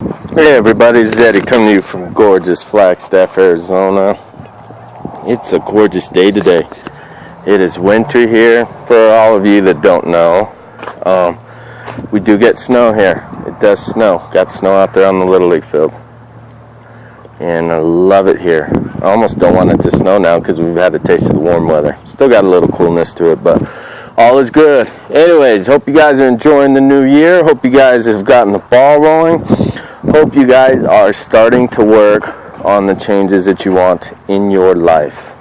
Hey everybody, it's Eddie coming to you from gorgeous Flagstaff, Arizona. It's a gorgeous day today. It is winter here. For all of you that don't know, we do get snow here. It does snow. Got snow out there on the Little League field. And I love it here. I almost don't want it to snow now because we've had a taste of the warm weather. Still got a little coolness to it, but all is good. Anyways, hope you guys are enjoying the new year. Hope you guys have gotten the ball rolling. Hope you guys are starting to work on the changes that you want in your life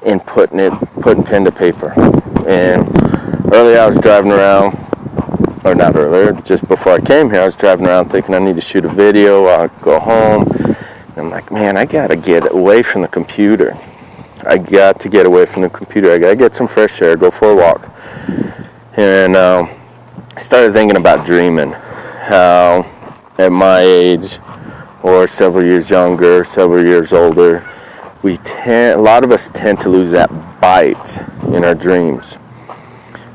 and putting pen to paper. And earlier I was driving around, or not earlier, just before I came here, I was driving around thinking I need to shoot a video. I'll go home. And I'm like, man, I got to get away from the computer. I got to get away from the computer. I got to get some fresh air, go for a walk. And I started thinking about dreaming. How at my age, or several years younger, several years older, a lot of us tend to lose that bite in our dreams.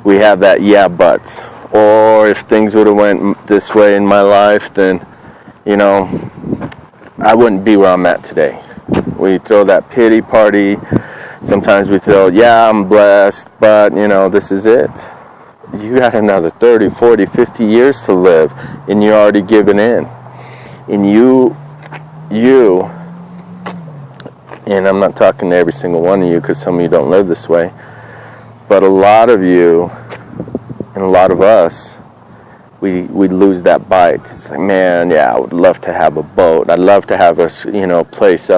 We have that yeah buts, or if things would have went this way in my life, then I wouldn't be where I'm at today. We throw that pity party. Sometimes we throw, yeah, I'm blessed, but this is it. You got another 30, 40, 50 years to live, and you're already giving in. And you, and I'm not talking to every single one of you because some of you don't live this way, but a lot of you and a lot of us, we lose that bite. It's like, man, yeah, I would love to have a boat. I'd love to have a place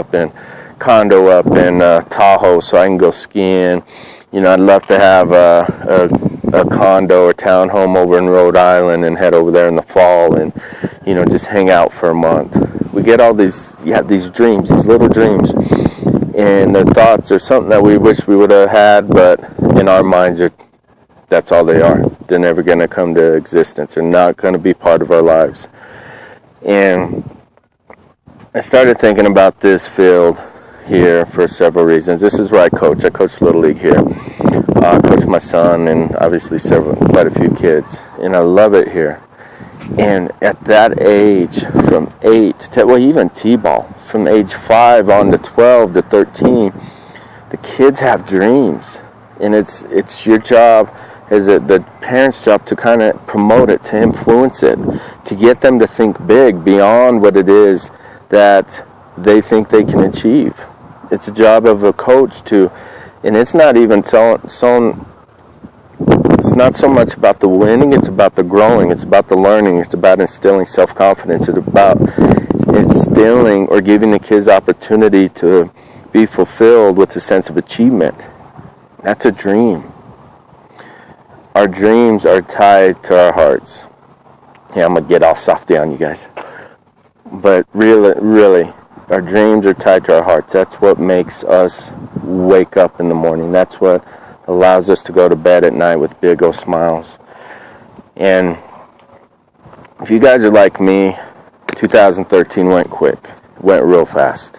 condo up in Tahoe so I can go skiing. I'd love to have a condo or townhome over in Rhode Island and head over there in the fall and, just hang out for a month. We get all these dreams, these little dreams, and the thoughts are something that we wish we would have had, but in our minds, that's all they are. They're never going to come to existence. They're not going to be part of our lives. And I started thinking about this field here for several reasons. This is where I coach. I coach Little League here. I coach my son and obviously quite a few kids. And I love it here. And at that age, from 8 to, even T-ball, from age 5 on to 12 to 13, the kids have dreams. And it's your job, the parents' job, to kind of promote it, to influence it, to get them to think big beyond what it is that they think they can achieve. It's a job of a coach and it's not even it's not so much about the winning, it's about the growing, it's about the learning, it's about instilling self-confidence, it's about instilling or giving the kids opportunity to be fulfilled with a sense of achievement. That's a dream. Our dreams are tied to our hearts. Yeah, I'm going to get all softy on you guys. But really, our dreams are tied to our hearts. That's what makes us wake up in the morning. That's what allows us to go to bed at night with big old smiles. And if you guys are like me, 2013 went quick. Went real fast.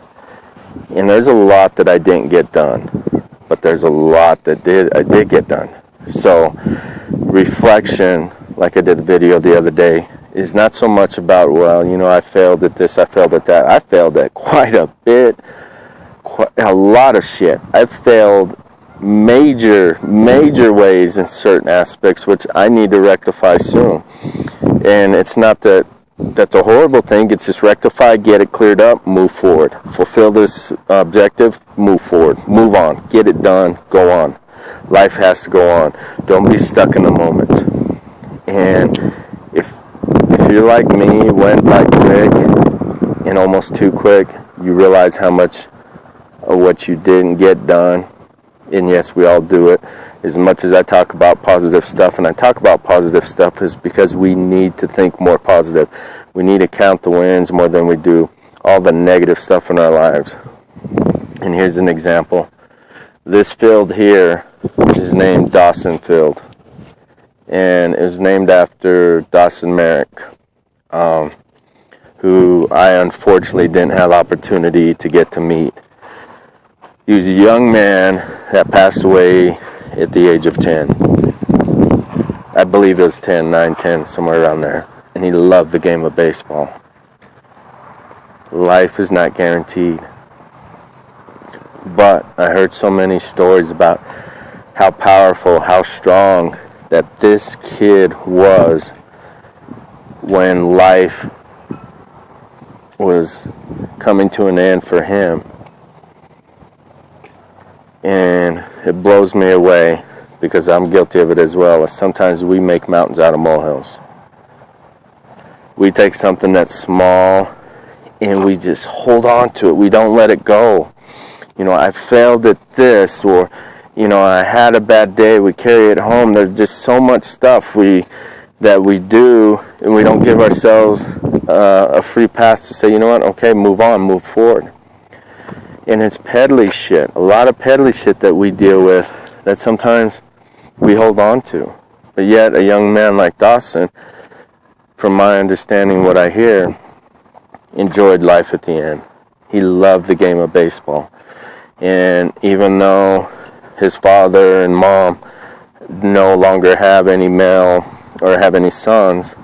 And there's a lot that I didn't get done. But there's a lot that I did get done. So reflection, like I did the video the other day, is not so much about, I failed at this, I failed at that. I failed at quite a bit, a lot of shit. I failed major ways in certain aspects, which I need to rectify soon. And it's not that's a horrible thing. It's just rectify, get it cleared up, move forward. Fulfill this objective, move forward. Move on. Get it done, go on. Life has to go on. Don't be stuck in the moment. And if you're like me, went by quick and almost too quick, you realize how much of what you didn't get done. And yes, we all do it. As much as I talk about positive stuff, and I talk about positive stuff, is because we need to think more positive. We need to count the wins more than we do all the negative stuff in our lives. And here's an example. This field here is named Dawson Field. And it was named after Dawson Merrick, who I unfortunately didn't have opportunity to get to meet. He was a young man that passed away at the age of 10. I believe it was 10, 9, 10, somewhere around there. And he loved the game of baseball. Life is not guaranteed. But I heard so many stories about how powerful, how strong that this kid was when life was coming to an end for him. And it blows me away, because I'm guilty of it as well. Sometimes we make mountains out of molehills. We take something that's small and we just hold on to it. We don't let it go. I failed at this, or I had a bad day. We carry it home. There's just so much stuff that we do, and we don't give ourselves a free pass to say, you know what, okay, move on, move forward. And it's peddly shit, a lot of peddly shit that we deal with that sometimes we hold on to. But yet, a young man like Dawson, from my understanding, what I hear, enjoyed life at the end. He loved the game of baseball. And even though his father and mom no longer have any male or have any sons,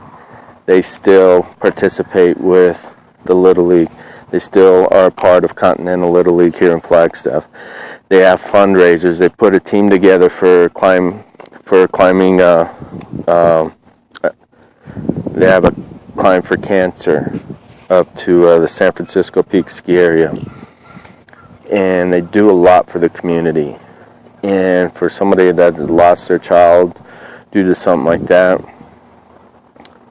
they still participate with the Little League. They still are a part of Continental Little League here in Flagstaff. They have fundraisers. They put a team together for climbing. They have a climb for cancer up to the San Francisco Peak ski area. And they do a lot for the community. And for somebody that has lost their child due to something like that,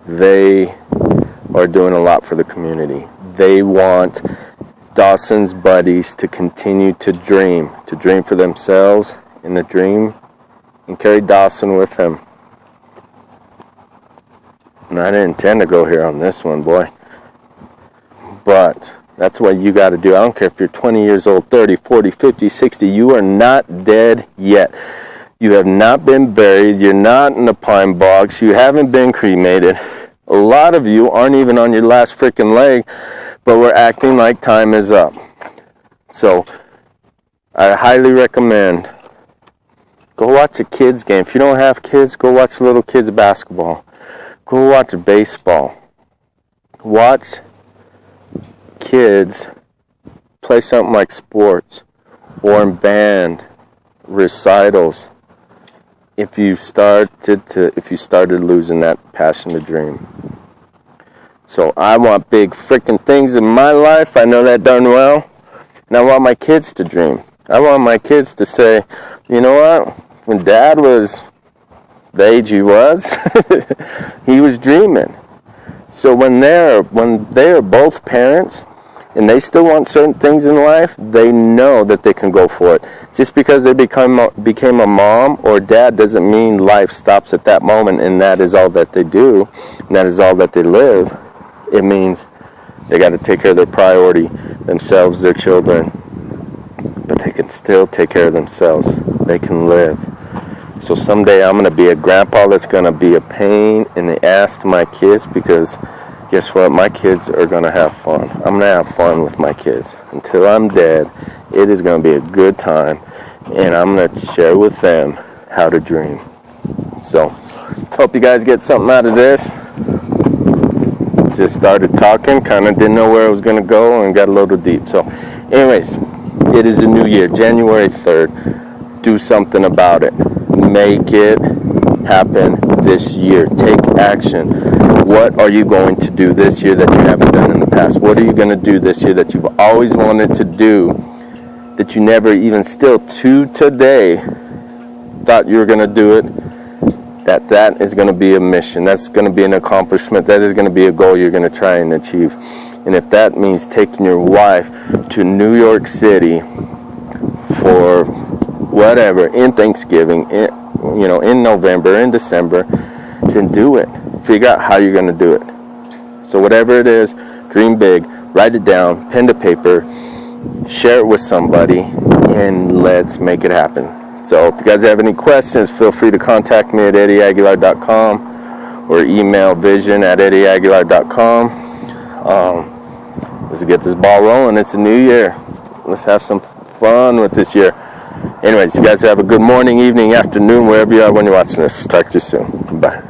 they are doing a lot for the community. They want Dawson's buddies to continue to dream for themselves and to dream and carry Dawson with them. And I didn't intend to go here on this one, boy. But that's what you got to do. I don't care if you're 20 years old, 30, 40, 50, 60. You are not dead yet. You have not been buried. You're not in the pine box. You haven't been cremated. A lot of you aren't even on your last freaking leg, but we're acting like time is up. So I highly recommend, go watch a kids game. If you don't have kids, go watch little kids basketball. Go watch baseball. Watch kids play something like sports or in band, recitals. If you started losing that passion to dream. So I want big freaking things in my life. I know that darn well. And I want my kids to dream. I want my kids to say, you know what? When Dad was the age he was, he was dreaming. So when they are both parents and they still want certain things in life, they know that they can go for it. Just because they became a mom or dad doesn't mean life stops at that moment and that is all that they do and that is all that they live. It means they got to take care of their priority, themselves, their children. But they can still take care of themselves. They can live. So someday I'm going to be a grandpa that's going to be a pain in the ass to my kids, because guess what? My kids are going to have fun. I'm going to have fun with my kids. Until I'm dead, it is going to be a good time. And I'm going to share with them how to dream. So, hope you guys get something out of this. Just started talking, kind of didn't know where I was going to go, and got a little deep. So, anyways, it is a new year, January 3rd. Do something about it. Make it happen this year. Take action. What are you going to do this year that you haven't done in the past? What are you going to do this year that you've always wanted to do, that you never even still to today thought you were going to do it? That is going to be a mission. That's going to be an accomplishment. That is going to be a goal you're going to try and achieve. And if that means taking your wife to New York City for whatever, in Thanksgiving, in November, in December, then do it. Figure out how you're going to do it. So whatever it is, dream big, write it down, pen to paper, share it with somebody, and let's make it happen. So if you guys have any questions, feel free to contact me at eddieaguilar.com or email vision@eddieaguilar.com. Let's get this ball rolling. It's a new year. Let's have some fun with this year. Anyways, you guys have a good morning, evening, afternoon, wherever you are when you're watching this. Talk to you soon. Bye.